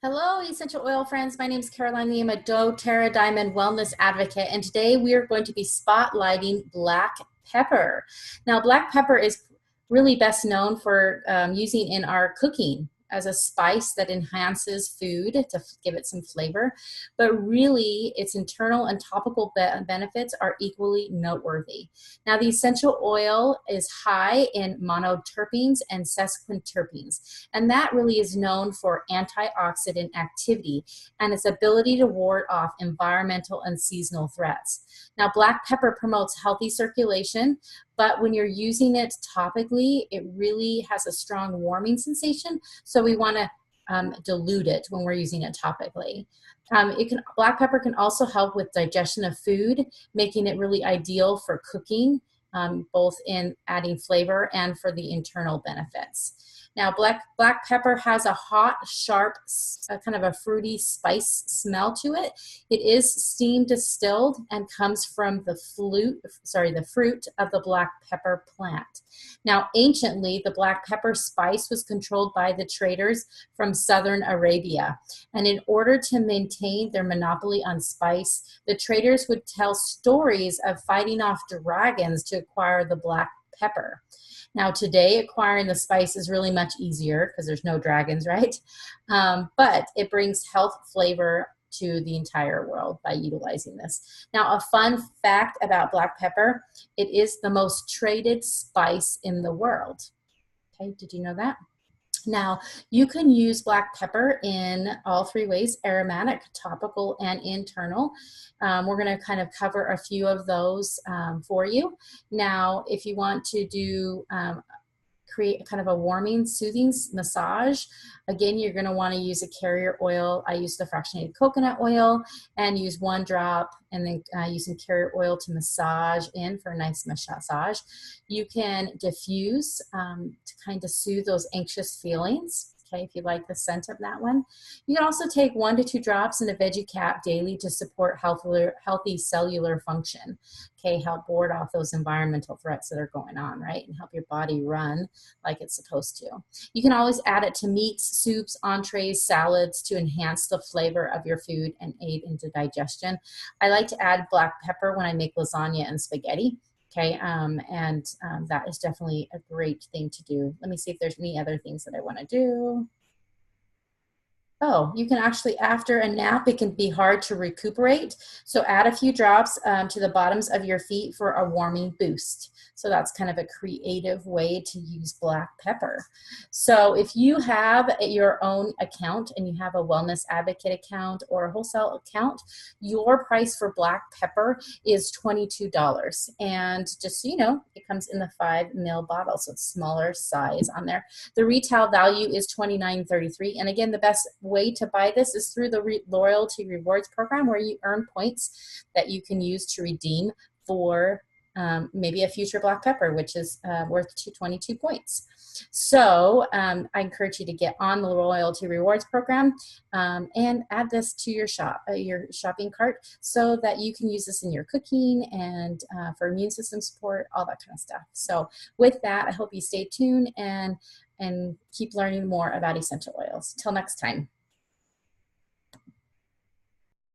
Hello, essential oil friends. My name is Caroline Lee. I'm a doTERRA Diamond Wellness Advocate, and today we are going to be spotlighting black pepper. Now, black pepper is really best known for using in our cooking as a spice that enhances food to give it some flavor, but really its internal and topical benefits are equally noteworthy. Now, the essential oil is high in monoterpenes and sesquiterpenes, and that really is known for antioxidant activity and its ability to ward off environmental and seasonal threats. Now, black pepper promotes healthy circulation, but when you're using it topically, it really has a strong warming sensation, so we want to dilute it when we're using it topically. Black pepper can also help with digestion of food, making it really ideal for cooking, both in adding flavor and for the internal benefits. Now, black pepper has a hot, sharp, kind of a fruity spice smell to it. It is steam distilled and comes from the fruit of the black pepper plant. Now, anciently, the black pepper spice was controlled by the traders from southern Arabia. And in order to maintain their monopoly on spice, the traders would tell stories of fighting off dragons to acquire the black pepper. Now, today, acquiring the spice is really much easier because there's no dragons, right? But it brings health flavor to the entire world by utilizing this. Now, a fun fact about black pepper, it is the most traded spice in the world. Okay, did you know that? Now, you can use black pepper in all three ways: aromatic, topical, and internal. We're going to kind of cover a few of those for you. Now, if you want to do create kind of a warming, soothing massage, again, you're going to want to use a carrier oil. I use the fractionated coconut oil and use 1 drop, and then use some carrier oil to massage in for a nice massage. You can diffuse to kind of soothe those anxious feelings. Okay, if you like the scent of that one. You can also take 1 to 2 drops in a veggie cap daily to support healthy cellular function. Okay, help ward off those environmental threats that are going on, right? And help your body run like it's supposed to. You can always add it to meats, soups, entrees, salads to enhance the flavor of your food and aid into digestion. I like to add black pepper when I make lasagna and spaghetti. Okay, that is definitely a great thing to do. Let me see if there's any other things that I want to do. Oh, you can actually, after a nap, it can be hard to recuperate. So add a few drops to the bottoms of your feet for a warming boost. So that's kind of a creative way to use black pepper. So if you have your own account and you have a Wellness Advocate account or a wholesale account, your price for black pepper is $22. And just so you know, it comes in the 5 ml bottle, so it's smaller size on there. The retail value is $29.33. And again, the best way to buy this is through the loyalty rewards program, where you earn points that you can use to redeem for maybe a future black pepper, which is worth 22 points. So I encourage you to get on the loyalty rewards program and add this to your shopping cart, so that you can use this in your cooking and for immune system support, all that kind of stuff. So with that, I hope you stay tuned and keep learning more about essential oils. Till next time.